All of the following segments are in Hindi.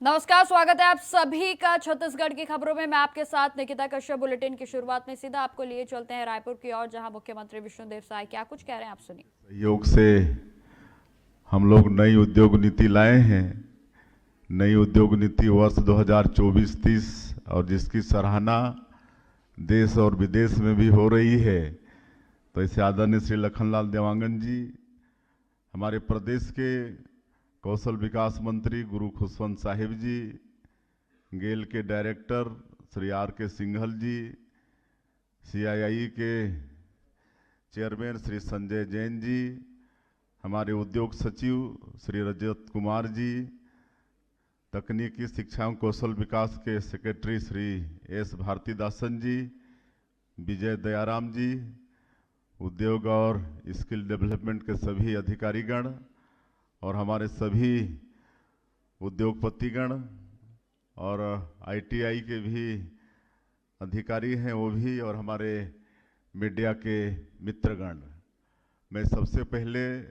नमस्कार, स्वागत है आप सभी का छत्तीसगढ़ की खबरों में। मैं आपके साथ निकिता कश्यप। बुलेटिन की शुरुआत में सीधा आपको लिए चलते हैं रायपुर की ओर, जहां मुख्यमंत्री विष्णुदेव साय क्या कुछ कह रहे हैं आप सुनिए। सहयोग से हम लोग नई उद्योग नीति लाए हैं। नई उद्योग नीति वर्ष 2024-30 और जिसकी सराहना देश और विदेश में भी हो रही है। तो इसे आदरणीय श्री लखनलाल देवांगन जी, हमारे प्रदेश के कौशल विकास मंत्री गुरु खुशवंत साहिब जी, गेल के डायरेक्टर श्री R.K. सिंघल जी, CII के चेयरमैन श्री संजय जैन जी, हमारे उद्योग सचिव श्री रजत कुमार जी, तकनीकी शिक्षा एवं कौशल विकास के सेक्रेटरी श्री S. भारतीदासन जी, विजय दयाराम जी, उद्योग और स्किल डेवलपमेंट के सभी अधिकारीगण और हमारे सभी उद्योगपतिगण और ITI के भी अधिकारी हैं वो भी, और हमारे मीडिया के मित्रगण। मैं सबसे पहले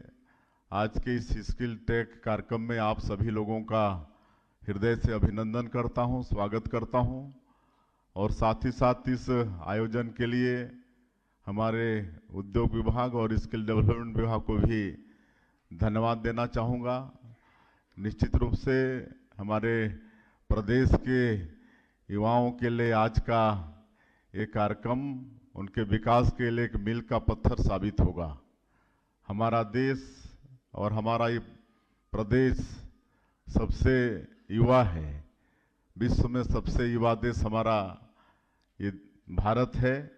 आज के इस स्किल टेक कार्यक्रम में आप सभी लोगों का हृदय से अभिनंदन करता हूं, स्वागत करता हूं, और साथ ही साथ इस आयोजन के लिए हमारे उद्योग विभाग और स्किल डेवलपमेंट विभाग को भी धन्यवाद देना चाहूँगा। निश्चित रूप से हमारे प्रदेश के युवाओं के लिए आज का ये कार्यक्रम उनके विकास के लिए एक मील का पत्थर साबित होगा। हमारा देश और हमारा ये प्रदेश सबसे युवा है। विश्व में सबसे युवा देश हमारा ये भारत है,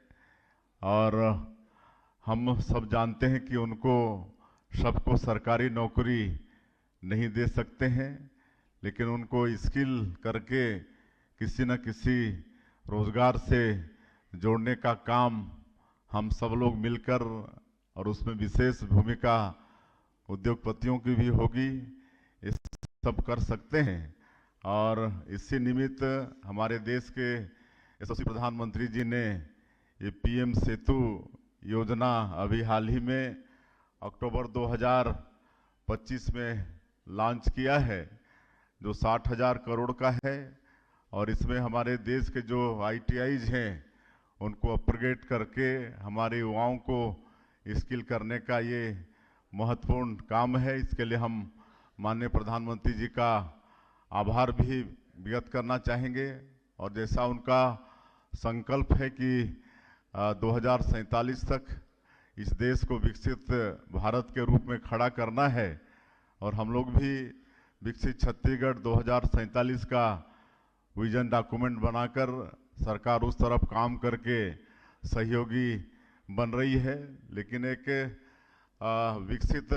और हम सब जानते हैं कि उनको सबको सरकारी नौकरी नहीं दे सकते हैं, लेकिन उनको स्किल करके किसी न किसी रोजगार से जोड़ने का काम हम सब लोग मिलकर, और उसमें विशेष भूमिका उद्योगपतियों की भी होगी, ये सब कर सकते हैं। और इसी निमित्त हमारे देश के यशस्वी प्रधानमंत्री जी ने ये PM सेतु योजना अभी हाल ही में अक्टूबर 2025 में लॉन्च किया है, जो 60,000 करोड़ का है। और इसमें हमारे देश के जो ITIs हैं उनको अपग्रेड करके हमारे युवाओं को स्किल करने का ये महत्वपूर्ण काम है। इसके लिए हम माननीय प्रधानमंत्री जी का आभार भी व्यक्त करना चाहेंगे। और जैसा उनका संकल्प है कि 2047 तक इस देश को विकसित भारत के रूप में खड़ा करना है, और हम लोग भी विकसित छत्तीसगढ़ 2047 का विजन डॉक्यूमेंट बनाकर सरकार उस तरफ काम करके सहयोगी बन रही है। लेकिन एक विकसित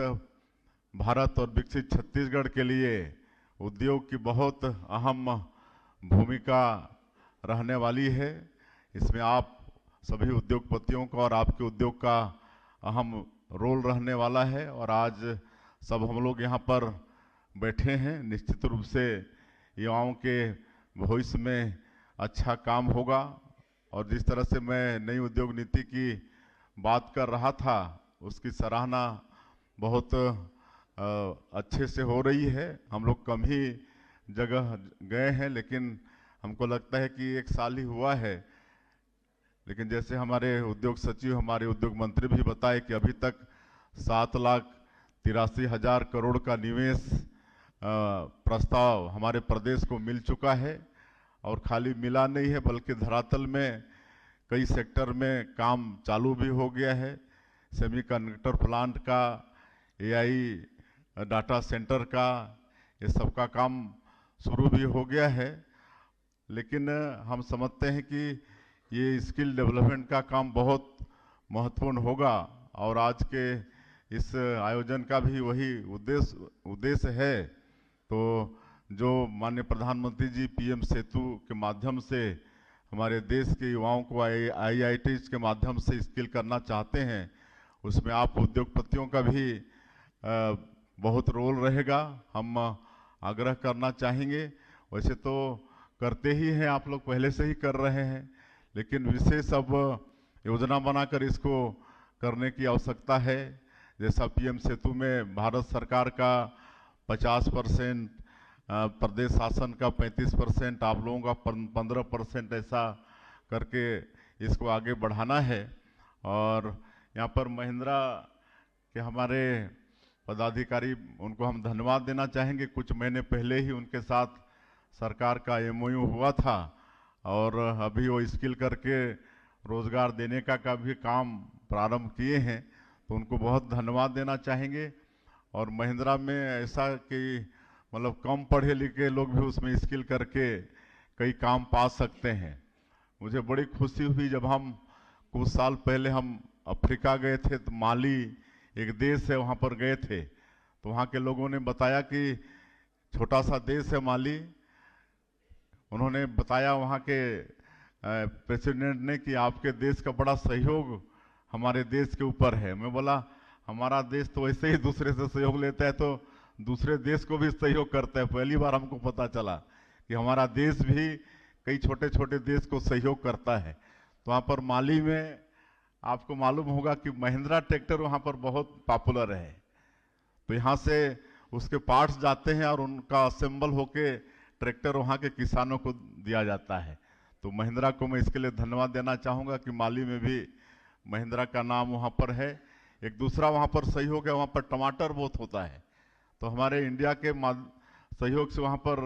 भारत और विकसित छत्तीसगढ़ के लिए उद्योग की बहुत अहम भूमिका रहने वाली है। इसमें आप सभी उद्योगपतियों का और आपके उद्योग का अहम रोल रहने वाला है। और आज सब हम लोग यहाँ पर बैठे हैं, निश्चित रूप से युवाओं के भविष्य में अच्छा काम होगा। और जिस तरह से मैं नई उद्योग नीति की बात कर रहा था, उसकी सराहना बहुत अच्छे से हो रही है। हम लोग कम ही जगह गए हैं, लेकिन हमको लगता है कि 1 साल ही हुआ है। लेकिन जैसे हमारे उद्योग सचिव, हमारे उद्योग मंत्री भी बताए कि अभी तक 7,83,000 करोड़ का निवेश प्रस्ताव हमारे प्रदेश को मिल चुका है। और खाली मिला नहीं है, बल्कि धरातल में कई सेक्टर में काम चालू भी हो गया है। सेमीकंडक्टर प्लांट का, AI डाटा सेंटर का, ये सब का काम शुरू भी हो गया है। लेकिन हम समझते हैं कि ये स्किल डेवलपमेंट का काम बहुत महत्वपूर्ण होगा, और आज के इस आयोजन का भी वही उद्देश्य है। तो जो माननीय प्रधानमंत्री जी PM सेतु के माध्यम से हमारे देश के युवाओं को IITs के माध्यम से स्किल करना चाहते हैं, उसमें आप उद्योगपतियों का भी बहुत रोल रहेगा। हम आग्रह करना चाहेंगे, वैसे तो करते ही हैं, आप लोग पहले से ही कर रहे हैं, लेकिन विशेष अब योजना बनाकर इसको करने की आवश्यकता है। जैसा PM सेतु में भारत सरकार का 50% प्रदेश शासन का 35%, आप लोगों का 15%, ऐसा करके इसको आगे बढ़ाना है। और यहाँ पर महिंद्रा के हमारे पदाधिकारी, उनको हम धन्यवाद देना चाहेंगे। कुछ महीने पहले ही उनके साथ सरकार का MOU हुआ था और अभी वो स्किल करके रोजगार देने का भी काम प्रारंभ किए हैं, तो उनको बहुत धन्यवाद देना चाहेंगे। और महिंद्रा में ऐसा कि मतलब कम पढ़े लिखे लोग भी उसमें स्किल करके कई काम पा सकते हैं। मुझे बड़ी खुशी हुई जब हम कुछ साल पहले हम अफ्रीका गए थे, तो माली एक देश है, वहाँ पर गए थे, तो वहाँ के लोगों ने बताया कि छोटा सा देश है माली। उन्होंने बताया वहाँ के प्रेसिडेंट ने कि आपके देश का बड़ा सहयोग हमारे देश के ऊपर है। मैं बोला हमारा देश तो वैसे ही दूसरे से सहयोग लेता है, तो दूसरे देश को भी सहयोग करता है। पहली बार हमको पता चला कि हमारा देश भी कई छोटे छोटे देश को सहयोग करता है। तो वहाँ पर माली में आपको मालूम होगा कि महिंद्रा ट्रैक्टर वहाँ पर बहुत पॉपुलर है, तो यहाँ से उसके पार्ट्स जाते हैं और उनका असेंबल होके ट्रैक्टर वहाँ के किसानों को दिया जाता है। तो महिंद्रा को मैं इसके लिए धन्यवाद देना चाहूँगा कि माली में भी महिंद्रा का नाम वहाँ पर है। एक दूसरा वहाँ पर सहयोग है, वहाँ पर टमाटर बहुत होता है, तो हमारे इंडिया के सहयोग से वहाँ पर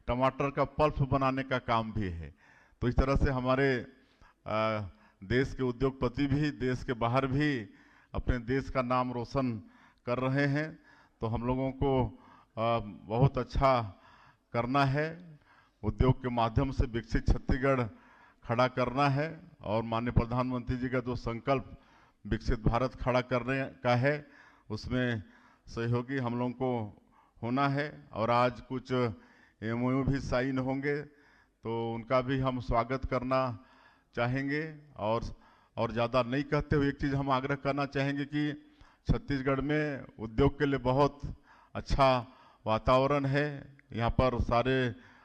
टमाटर का पल्प बनाने का काम भी है। तो इस तरह से हमारे देश के उद्योगपति भी देश के बाहर भी अपने देश का नाम रोशन कर रहे हैं। तो हम लोगों को बहुत अच्छा करना है, उद्योग के माध्यम से विकसित छत्तीसगढ़ खड़ा करना है। और माननीय प्रधानमंत्री जी का जो संकल्प विकसित भारत खड़ा करने का है, उसमें सहयोगी हम लोगों को होना है। और आज कुछ MOU भी साइन होंगे, तो उनका भी हम स्वागत करना चाहेंगे। और ज़्यादा नहीं कहते हुए एक चीज़ हम आग्रह करना चाहेंगे कि छत्तीसगढ़ में उद्योग के लिए बहुत अच्छा वातावरण है। यहाँ पर सारे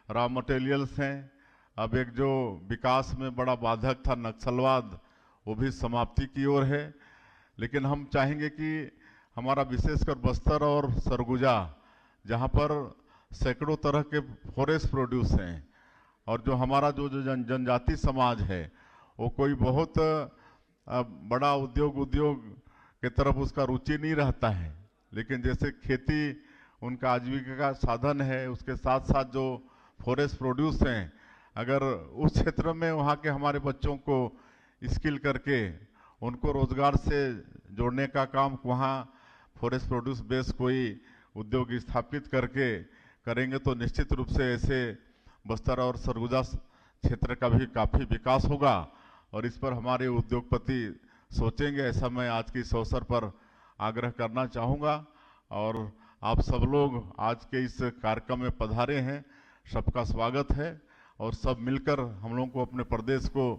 रॉ मटेरियल्स हैं। अब एक जो विकास में बड़ा बाधक था नक्सलवाद, वो भी समाप्ति की ओर है। लेकिन हम चाहेंगे कि हमारा विशेषकर बस्तर और सरगुजा, जहाँ पर सैकड़ों तरह के फॉरेस्ट प्रोड्यूस हैं, और जो हमारा जो जनजाति समाज है वो कोई बहुत बड़ा उद्योग के तरफ उसका रुचि नहीं रहता है। लेकिन जैसे खेती उनका आजीविका का साधन है, उसके साथ साथ जो फॉरेस्ट प्रोड्यूस हैं, अगर उस क्षेत्र में वहाँ के हमारे बच्चों को स्किल करके उनको रोजगार से जोड़ने का काम वहाँ फॉरेस्ट प्रोड्यूस बेस कोई उद्योग स्थापित करके करेंगे, तो निश्चित रूप से ऐसे बस्तर और सरगुजा क्षेत्र का भी काफ़ी विकास होगा। और इस पर हमारे उद्योगपति सोचेंगे, ऐसा मैं आज के इस अवसर पर आग्रह करना चाहूँगा। और आप सब लोग आज के इस कार्यक्रम में पधारे हैं, सबका स्वागत है। और सब मिलकर हम लोगों को अपने प्रदेश को।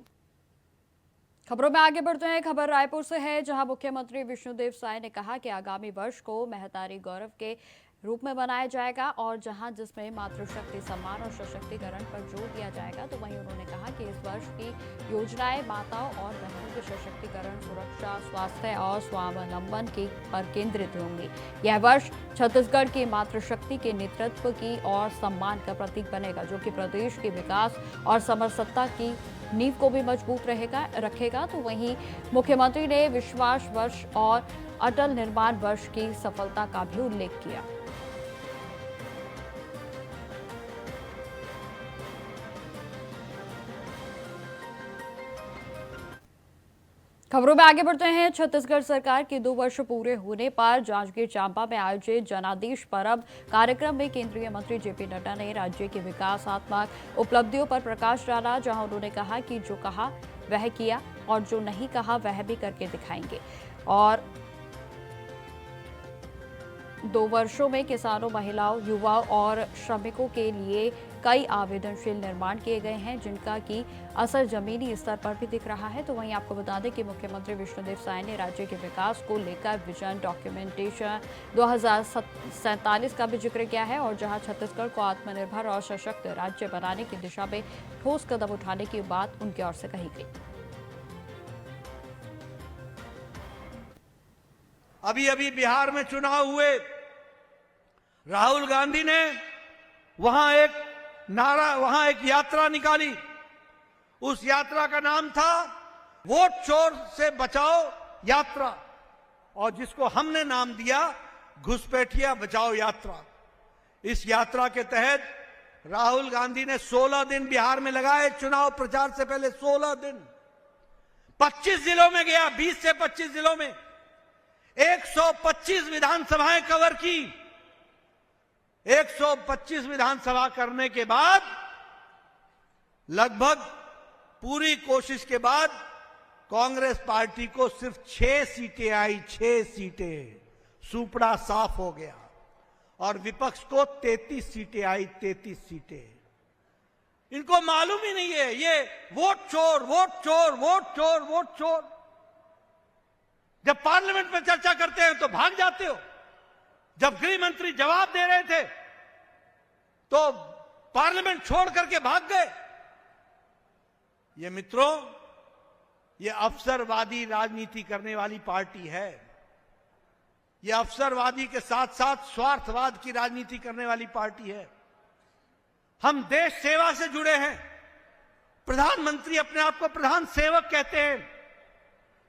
खबरों में आगे बढ़ते हैं। खबर रायपुर से है, जहां मुख्यमंत्री विष्णुदेव साय ने कहा कि आगामी वर्ष को महतारी गौरव के रूप में मनाया जाएगा, और जहां जिसमें मातृशक्ति सम्मान और सशक्तिकरण पर जोर दिया जाएगा, तो वहीं उन्होंने कहा कि इस वर्ष की योजनाएं माताओं और बहनों के सशक्तिकरण, सुरक्षा, स्वास्थ्य और स्वावलंबन की पर केंद्रित होंगी। यह वर्ष छत्तीसगढ़ की मातृशक्ति के नेतृत्व की और सम्मान का प्रतीक बनेगा, जो कि प्रदेश के विकास और समरसत्ता की नींव को भी मजबूत रखेगा। तो वहीं मुख्यमंत्री ने विश्वास वर्ष और अटल निर्माण वर्ष की सफलता का भी उल्लेख किया। खबरों में आगे बढ़ते हैं। छत्तीसगढ़ सरकार के 2 वर्ष पूरे होने पर जांजगीर चांपा में आयोजित जनादेश पर्व कार्यक्रम में केंद्रीय मंत्री जेपी नड्डा ने राज्य की विकासात्मक उपलब्धियों पर प्रकाश डाला, जहां उन्होंने कहा कि जो कहा वह किया और जो नहीं कहा वह भी करके दिखाएंगे। और 2 वर्षों में किसानों, महिलाओं, युवाओं और श्रमिकों के लिए कई आवेदनशील निर्माण किए गए हैं, जिनका की असर जमीनी स्तर पर भी दिख रहा है। तो वहीं आपको बता दें कि मुख्यमंत्री विष्णुदेव साय ने राज्य के विकास को लेकर विजन डॉक्यूमेंटेशन 2047 का भी जिक्र किया है, और जहां छत्तीसगढ़ को आत्मनिर्भर और सशक्त राज्य बनाने की दिशा में ठोस कदम उठाने की बात उनकी ओर से कही गई। अभी अभी बिहार में चुनाव हुए, राहुल गांधी ने वहां एक यात्रा निकाली। उस यात्रा का नाम था वोट चोर से बचाओ यात्रा, और जिसको हमने नाम दिया घुसपैठिया बचाओ यात्रा। इस यात्रा के तहत राहुल गांधी ने 16 दिन बिहार में लगाए, चुनाव प्रचार से पहले 16 दिन 25 जिलों में गया, 20 से 25 जिलों में 125 विधानसभाएं कवर की। 125 विधानसभा करने के बाद लगभग पूरी कोशिश के बाद कांग्रेस पार्टी को सिर्फ 6 सीटें आई, 6 सीटें, सुपड़ा साफ हो गया। और विपक्ष को 33 सीटें आई, 33 सीटें। इनको मालूम ही नहीं है, ये वोट चोर, वोट चोर, वोट चोर, वोट चोर। जब पार्लियामेंट में चर्चा करते हैं तो भाग जाते हो। जब गृह मंत्री जवाब दे रहे थे तो पार्लियामेंट छोड़ करके भाग गए। ये मित्रों, ये अवसरवादी राजनीति करने वाली पार्टी है। ये अवसरवादी के साथ साथ स्वार्थवाद की राजनीति करने वाली पार्टी है। हम देश सेवा से जुड़े हैं। प्रधानमंत्री अपने आप को प्रधान सेवक कहते हैं।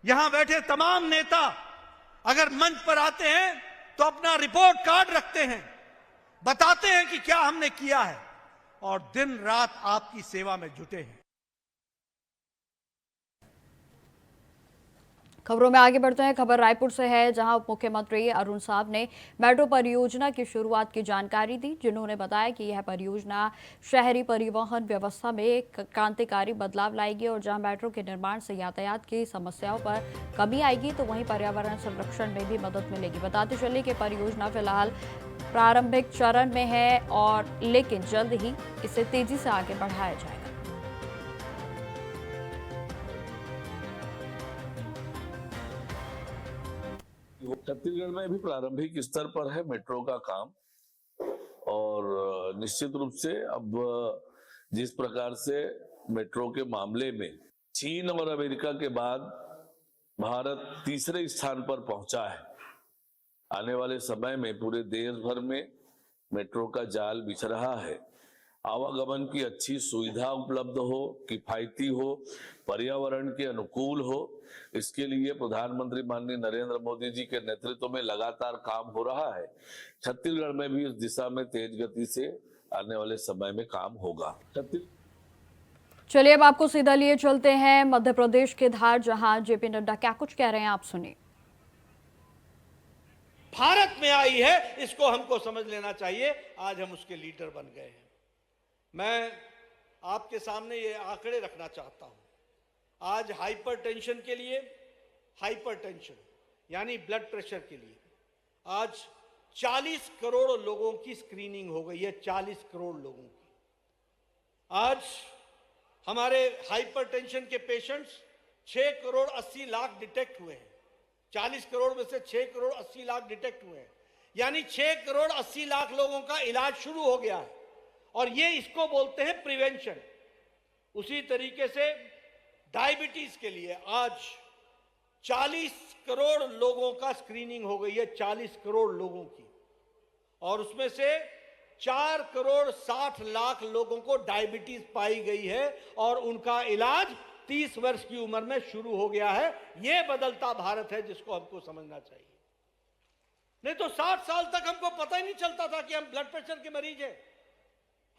यहां बैठे तमाम नेता अगर मंच पर आते हैं तो अपना रिपोर्ट कार्ड रखते हैं, बताते हैं कि क्या हमने किया है, और दिन रात आपकी सेवा में जुटे हैं। खबरों में आगे बढ़ते हैं। खबर रायपुर से है, जहां उप मुख्यमंत्री अरुण साव ने मेट्रो परियोजना की शुरुआत की जानकारी दी, जिन्होंने बताया कि यह परियोजना शहरी परिवहन व्यवस्था में एक क्रांतिकारी बदलाव लाएगी और जहां मेट्रो के निर्माण से यातायात की समस्याओं पर कमी आएगी तो वहीं पर्यावरण संरक्षण में भी मदद मिलेगी। बताते चले कि परियोजना फिलहाल प्रारंभिक चरण में है और लेकिन जल्द ही इसे तेजी से आगे बढ़ाया जाएगा। छत्तीसगढ़ में भी प्रारंभिक स्तर पर है मेट्रो का काम, और निश्चित रूप से अब जिस प्रकार से मेट्रो के मामले में चीन और अमेरिका के बाद भारत तीसरे स्थान पर पहुंचा है। आने वाले समय में पूरे देश भर में मेट्रो का जाल बिछ रहा है। आवागमन की अच्छी सुविधा उपलब्ध हो, किफायती हो, पर्यावरण के अनुकूल हो, इसके लिए प्रधानमंत्री माननीय नरेंद्र मोदी जी के नेतृत्व में लगातार काम हो रहा है। छत्तीसगढ़ में भी इस दिशा में तेज गति से आने वाले समय में काम होगा। चलिए अब आपको सीधा लिए चलते हैं मध्य प्रदेश के धार, जहां जेपी नड्डा क्या कुछ कह रहे हैं, आप सुनिए। भारत में आई है, इसको हमको समझ लेना चाहिए। आज हम उसके लीडर बन गए हैं। मैं आपके सामने ये आंकड़े रखना चाहता हूं। आज हाइपरटेंशन के लिए, हाइपरटेंशन यानी ब्लड प्रेशर के लिए आज 40 करोड़ लोगों की स्क्रीनिंग हो गई है। 40 करोड़ लोगों की। आज हमारे हाइपरटेंशन के पेशेंट्स 6 करोड़ 80 लाख डिटेक्ट हुए हैं। 40 करोड़ में से 6 करोड़ 80 लाख डिटेक्ट हुए हैं, यानी 6 करोड़ 80 लाख लोगों का इलाज शुरू हो गया है। और ये इसको बोलते हैं प्रिवेंशन। उसी तरीके से डायबिटीज के लिए आज 40 करोड़ लोगों का स्क्रीनिंग हो गई है, 40 करोड़ लोगों की, और उसमें से 4 करोड़ 60 लाख लोगों को डायबिटीज पाई गई है और उनका इलाज 30 वर्ष की उम्र में शुरू हो गया है। यह बदलता भारत है जिसको हमको समझना चाहिए। नहीं तो 60 साल तक हमको पता ही नहीं चलता था कि हम ब्लड प्रेशर के मरीज हैं,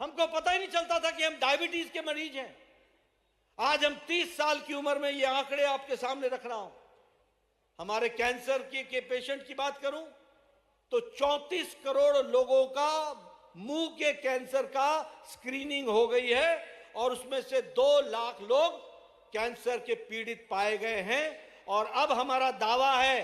हमको पता ही नहीं चलता था कि हम डायबिटीज के मरीज हैं। आज हम 30 साल की उम्र में ये आंकड़े आपके सामने रख रहा हूं। हमारे कैंसर के पेशेंट की बात करूं तो 34 करोड़ लोगों का मुंह के कैंसर का स्क्रीनिंग हो गई है और उसमें से 2 लाख लोग कैंसर के पीड़ित पाए गए हैं। और अब हमारा दावा है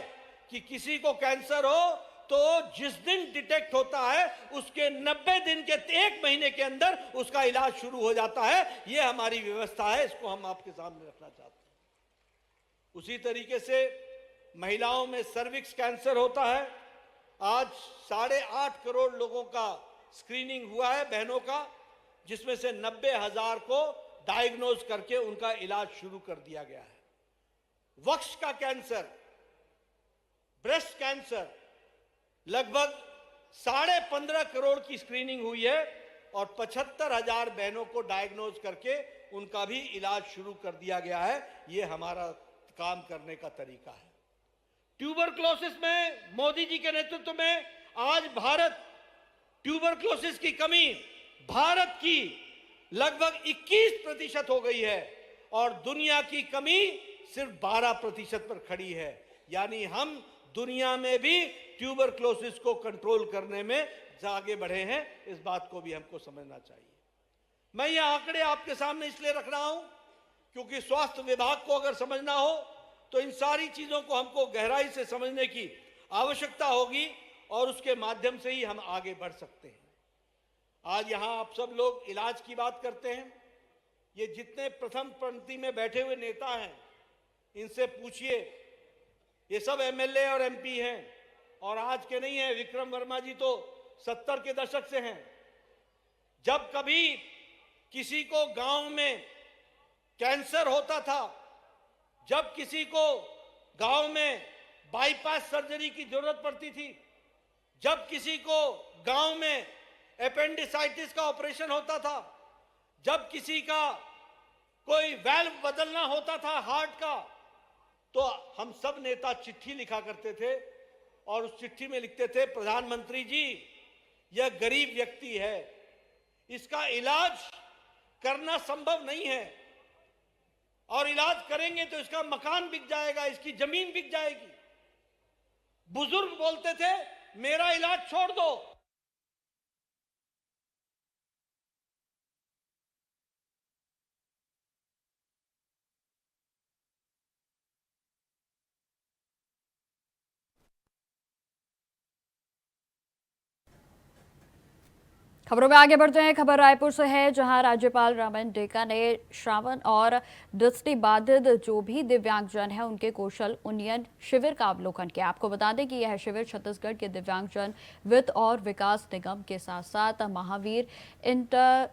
कि किसी को कैंसर हो तो जिस दिन डिटेक्ट होता है उसके 90 दिन के 1 महीने के अंदर उसका इलाज शुरू हो जाता है। यह हमारी व्यवस्था है, इसको हम आपके सामने रखना चाहते हैं। उसी तरीके से महिलाओं में सर्विक्स कैंसर होता है। आज 8.5 करोड़ लोगों का स्क्रीनिंग हुआ है, बहनों का, जिसमें से 90,000 को डायग्नोज करके उनका इलाज शुरू कर दिया गया है। वक्ष का कैंसर, ब्रेस्ट कैंसर, लगभग 15.5 करोड़ की स्क्रीनिंग हुई है और 75,000 बहनों को डायग्नोज करके उनका भी इलाज शुरू कर दिया गया है। ये हमारा काम करने का तरीका है। ट्यूबरक्लोसिस में मोदी जी के नेतृत्व में आज भारत ट्यूबरक्लोसिस की कमी भारत की लगभग 21% हो गई है और दुनिया की कमी सिर्फ 12% पर खड़ी है। यानी हम दुनिया में भी ट्यूबरक्लोसिस को कंट्रोल करने में आगे बढ़े हैं। इस बात को भी हमको समझना चाहिए। मैं ये आंकड़े आपके सामने इसलिए रख रहा हूं क्योंकि स्वास्थ्य विभाग को अगर समझना हो तो इन सारी चीजों को हमको गहराई से समझने की आवश्यकता होगी और उसके माध्यम से ही हम आगे बढ़ सकते हैं। आज यहां आप सब लोग इलाज की बात करते हैं। ये जितने प्रथम पंक्ति में बैठे हुए नेता हैं इनसे पूछिए, ये सब एमएलए और एमपी हैं और आज के नहीं हैं। विक्रम वर्मा जी तो 70 के दशक से हैं। जब कभी किसी को गांव में कैंसर होता था, जब किसी को गांव में बाईपास सर्जरी की जरूरत पड़ती थी, जब किसी को गांव में एपेंडिसाइटिस का ऑपरेशन होता था, जब किसी का कोई वाल्व बदलना होता था हार्ट का, तो हम सब नेता चिट्ठी लिखा करते थे और उस चिट्ठी में लिखते थे, प्रधानमंत्री जी यह गरीब व्यक्ति है, इसका इलाज करना संभव नहीं है और इलाज करेंगे तो इसका मकान बिक जाएगा, इसकी जमीन बिक जाएगी। बुजुर्ग बोलते थे मेरा इलाज छोड़ दो। खबरों में आगे बढ़ते हैं। खबर रायपुर से है, जहां राज्यपाल रमन डेका ने श्रावण और दृष्टि बाधित जो भी दिव्यांगजन है उनके कौशल उन्नयन शिविर का अवलोकन किया। आपको बता दें कि यह शिविर छत्तीसगढ़ के दिव्यांगजन वित्त और विकास निगम के साथ साथ महावीर इंटर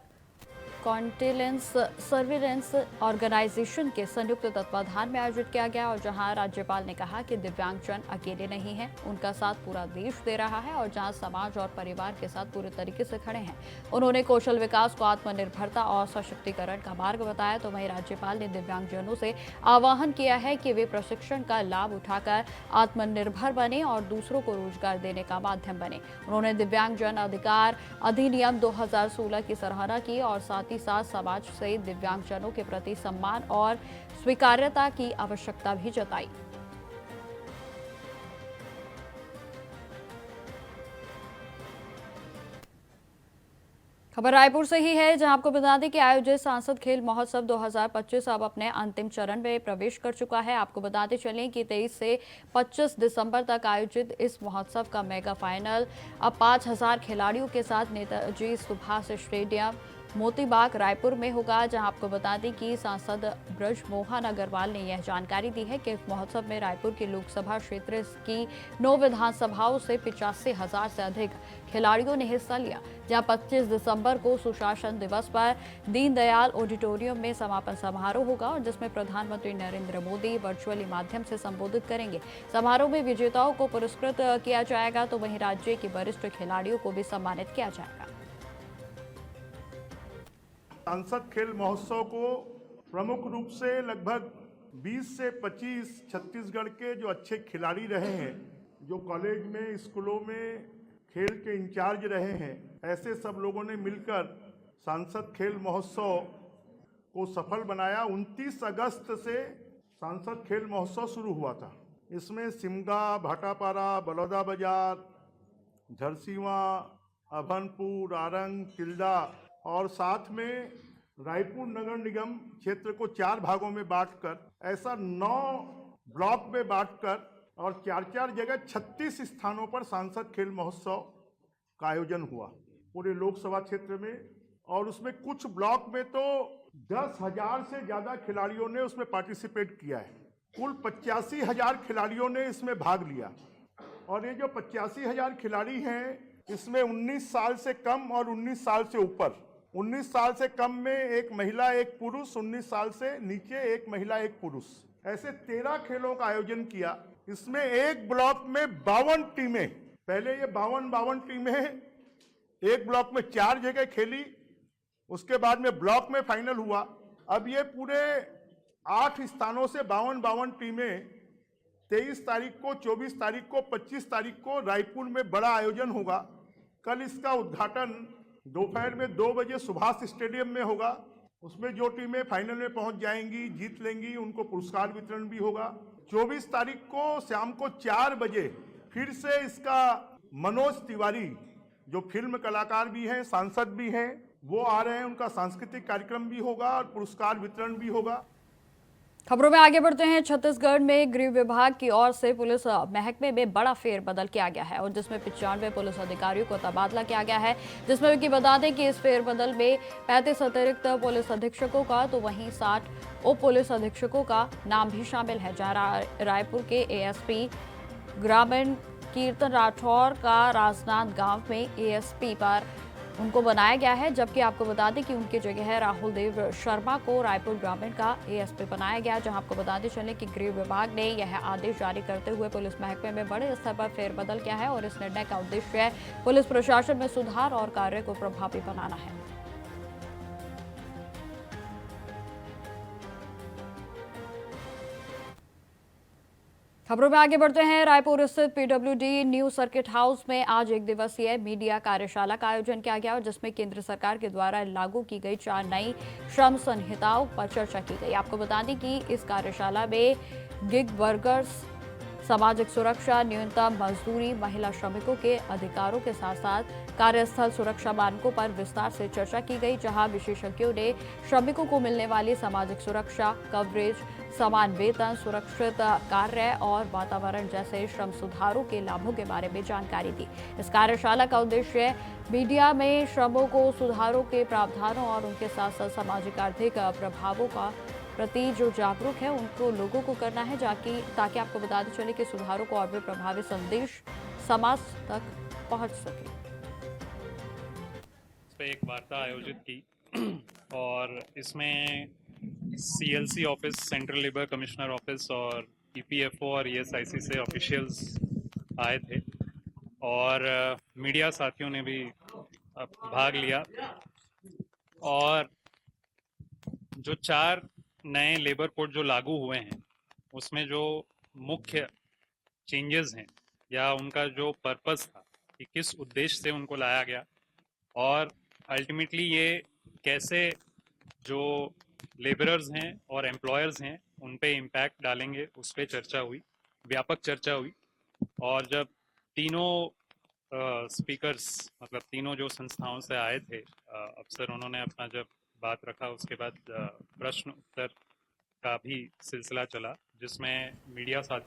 कॉन्टिलेंस सर्विलेंस ऑर्गेनाइजेशन के संयुक्त तत्वाधान में आयोजित किया गया और जहां राज्यपाल ने कहा कि दिव्यांगजन अकेले नहीं हैं, उनका साथ पूरा देश दे रहा है और जहां समाज और परिवार के साथ पूरे तरीके से खड़े हैं। उन्होंने कौशल विकास को आत्मनिर्भरता और सशक्तिकरण का मार्ग बताया। तो वहीं राज्यपाल ने दिव्यांगजनों से आह्वान किया है कि वे प्रशिक्षण का लाभ उठाकर आत्मनिर्भर बने और दूसरों को रोजगार देने का माध्यम बने। उन्होंने दिव्यांगजन अधिकार अधिनियम 2016 की सराहना की और साथ ही साथ समाज से दिव्यांगजनों के प्रति सम्मान और स्वीकार्यता की आवश्यकता भी जताई। खबर रायपुर से ही है, जहां आपको बता दें कि आयोजित सांसद खेल महोत्सव 2025 अब अपने अंतिम चरण में प्रवेश कर चुका है। आपको बताते चलें कि 23 से 25 दिसंबर तक आयोजित इस महोत्सव का मेगा फाइनल अब 5000 खिलाड़ियों के साथ नेताजी सुभाष स्टेडियम मोतीबाग रायपुर में होगा। जहां आपको बता दें कि सांसद ब्रजमोहन अग्रवाल ने यह जानकारी दी है कि इस महोत्सव में रायपुर की लोकसभा क्षेत्र की 9 विधानसभाओं से 85,000 से अधिक खिलाड़ियों ने हिस्सा लिया। जहां 25 दिसंबर को सुशासन दिवस पर दीनदयाल ऑडिटोरियम में समापन समारोह होगा और जिसमें प्रधानमंत्री नरेंद्र मोदी वर्चुअली माध्यम से संबोधित करेंगे। समारोह में विजेताओं को पुरस्कृत किया जाएगा, तो वहीं राज्य के वरिष्ठ खिलाड़ियों को भी सम्मानित किया जाएगा। सांसद खेल महोत्सव को प्रमुख रूप से लगभग 20 से 25 छत्तीसगढ़ के जो अच्छे खिलाड़ी रहे हैं, जो कॉलेज में स्कूलों में खेल के इंचार्ज रहे हैं, ऐसे सब लोगों ने मिलकर सांसद खेल महोत्सव को सफल बनाया। 29 अगस्त से सांसद खेल महोत्सव शुरू हुआ था। इसमें सिमगा, भाटापारा, बलौदाबाजार, झरसीवा, अभनपुर, आरंग, तिल्दा और साथ में रायपुर नगर निगम क्षेत्र को 4 भागों में बांटकर ऐसा 9 ब्लॉक में बांटकर और 4-4 जगह 36 स्थानों पर सांसद खेल महोत्सव का आयोजन हुआ पूरे लोकसभा क्षेत्र में। और उसमें कुछ ब्लॉक में तो 10,000 से ज्यादा खिलाड़ियों ने उसमें पार्टिसिपेट किया है। कुल 85,000 खिलाड़ियों ने इसमें भाग लिया और ये जो 85,000 खिलाड़ी हैं इसमें 19 साल से कम और 19 साल से ऊपर, 19 साल से कम में एक महिला एक पुरुष, 19 साल से नीचे एक महिला एक पुरुष, ऐसे 13 खेलों का आयोजन किया। इसमें एक ब्लॉक में 52 टीमें, पहले ये 52 टीमें एक ब्लॉक में 4 जगह खेली, उसके बाद में ब्लॉक में फाइनल हुआ। अब ये पूरे 8 स्थानों से 52 टीमें 23 तारीख को, 24 तारीख को, 25 तारीख को रायपुर में बड़ा आयोजन होगा। कल इसका उद्घाटन दोपहर में 2 बजे सुभाष स्टेडियम में होगा। उसमें जो टीमें फाइनल में पहुंच जाएंगी, जीत लेंगी, उनको पुरस्कार वितरण भी होगा। 24 तारीख को शाम को 4 बजे फिर से इसका मनोज तिवारी, जो फिल्म कलाकार भी हैं, सांसद भी हैं, वो आ रहे हैं, उनका सांस्कृतिक कार्यक्रम भी होगा और पुरस्कार वितरण भी होगा। खबरों में आगे बढ़ते हैं। छत्तीसगढ़ में गृह विभाग की ओर से पुलिस महकमे में बड़ा फेरबदल किया गया है और जिसमें 95 पुलिस अधिकारियों को तबादला किया गया है, जिसमें कि बता दें कि इस फेरबदल में 35 अतिरिक्त पुलिस अधीक्षकों का तो वहीं 60 उप पुलिस अधीक्षकों का नाम भी शामिल है। जहां रायपुर के एएसपी ग्रामीण कीर्तन राठौर का राजनांदगांव में एएसपी पर उनको बनाया गया है, जबकि आपको बता दें कि उनकी जगह राहुल देव शर्मा को रायपुर ग्रामीण का एएसपी बनाया गया। जहां आपको बताते चले कि गृह विभाग ने यह आदेश जारी करते हुए पुलिस महकमे में बड़े स्तर पर फेरबदल किया है और इस निर्णय का उद्देश्य पुलिस प्रशासन में सुधार और कार्य को प्रभावी बनाना है। खबरों में आगे बढ़ते हैं। रायपुर स्थित पीडब्ल्यूडी न्यू सर्किट हाउस में आज एक दिवसीय मीडिया कार्यशाला का आयोजन किया गया और जिसमें केंद्र सरकार के द्वारा लागू की गई 4 नई श्रम संहिताओं पर चर्चा की गई। आपको बता दें कि इस कार्यशाला में गिग वर्कर्स, सामाजिक सुरक्षा, न्यूनतम मजदूरी, महिला श्रमिकों के अधिकारों के साथ साथ कार्यस्थल सुरक्षा मानकों पर विस्तार से चर्चा की गई, जहां विशेषज्ञों ने श्रमिकों को मिलने वाली सामाजिक सुरक्षा कवरेज, समान वेतन, सुरक्षित कार्य और वातावरण जैसे श्रम सुधारों के लाभों के बारे में जानकारी दी। इस कार्यशाला का उद्देश्य मीडिया में श्रमों को सुधारों के प्रावधानों और उनके साथ साथ सामाजिक आर्थिक प्रभावों का प्रति जो जागरूक है उनको लोगों को करना है, ताकि आपको बताते चले कि सुधारों को और भी प्रभावी संदेश समाज तक पहुंच सके। इस पे एक वार्ता आयोजित की और इसमें CLC office, central labour commissioner office और ईपीएफओ और ईएसआईसी से ऑफिशियल्स आए थे और मीडिया साथियों ने भी भाग लिया। और जो 4 नए लेबर कोड जो लागू हुए हैं उसमें जो मुख्य चेंजेस हैं या उनका जो पर्पस था कि किस उद्देश्य से उनको लाया गया और अल्टीमेटली ये कैसे जो लेबरर्स हैं और एम्प्लॉयर्स हैं उन पे इम्पैक्ट डालेंगे, उस पर चर्चा हुई, व्यापक चर्चा हुई। और जब तीनों स्पीकर्स मतलब तीनों जो संस्थाओं से आए थे अफसर, उन्होंने अपना जब बात रखा उसके बाद प्रश्न उत्तर का भी सिलसिला चला जिसमें मीडिया साथ।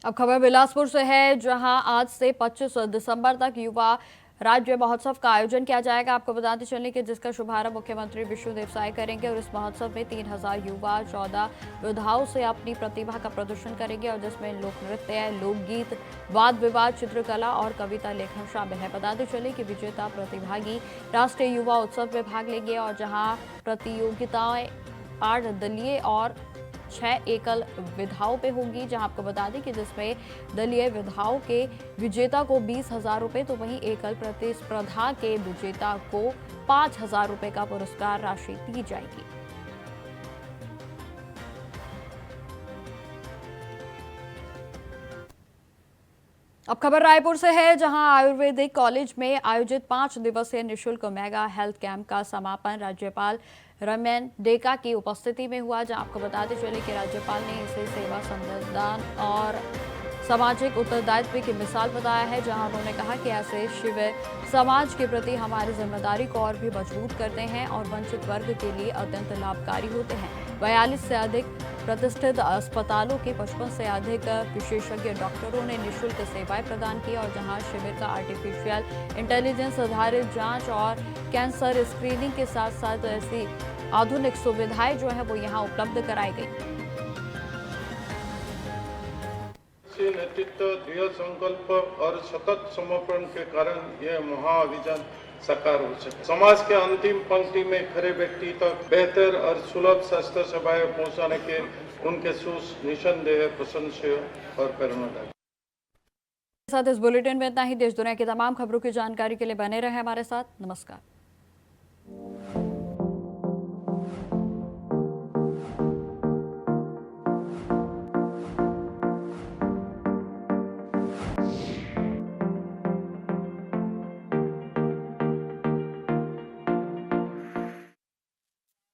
अब खबर बिलासपुर से है, जहां आज से 25 दिसंबर तक युवा राज्य महोत्सव का आयोजन किया जाएगा। आपको बताते चलें कि जिसका शुभारंभ मुख्यमंत्री विष्णुदेव साय करेंगे और इस महोत्सव में 3000 युवा 14 विधाओं से अपनी प्रतिभा का प्रदर्शन करेंगे और जिसमें लोक नृत्य, लोकगीत, वाद विवाद, चित्रकला और कविता लेखन शामिल है। बताते चले कि विजेता प्रतिभागी राष्ट्रीय युवा उत्सव में भाग लेंगे और जहाँ प्रतियोगिताएं 8 दलीय और 6 एकल विधाओं पे होंगी, जहां आपको बता दें कि जिसमें दलीय विधाओं के विजेता को 20,000 रुपये तो वहीं एकल प्रतिस्पर्धा के विजेता को 5,000 रुपये का पुरस्कार राशि दी जाएगी। अब खबर रायपुर से है, जहां आयुर्वेदिक कॉलेज में आयोजित 5 दिवसीय निःशुल्क मेगा हेल्थ कैंप का समापन राज्यपाल रमन डेका की उपस्थिति में हुआ। जहां आपको बताते चले कि राज्यपाल ने इसे सेवा, संविधान और सामाजिक उत्तरदायित्व की मिसाल बताया है, जहां उन्होंने कहा कि ऐसे शिविर समाज के प्रति हमारी जिम्मेदारी को और भी मजबूत करते हैं और वंचित वर्ग के लिए अत्यंत लाभकारी होते हैं। 42 से अधिक प्रतिष्ठित अस्पतालों के 55 से अधिक विशेषज्ञ डॉक्टरों ने निःशुल्क सेवाएं प्रदान की और जहां शिविर का आर्टिफिशियल इंटेलिजेंस आधारित जांच और कैंसर स्क्रीनिंग के साथ साथ ऐसी आधुनिक सुविधाएं जो है वो यहाँ उपलब्ध कराई गई। नेतृत्व, दृढ़ संकल्प और सतत समर्पण के कारण यह महाअभियान साकार हो सके। समाज के अंतिम पंक्ति में खड़े व्यक्ति तक बेहतर और सुलभ स्वास्थ्य सेवाएं पहुंचाने के उनके सूझ निसंदेह प्रशंसनीय और प्रेरणादायक। साथ इस बुलेटिन में इतना ही। देश दुनिया की तमाम खबरों की जानकारी के लिए बने रहे हमारे साथ। नमस्कार।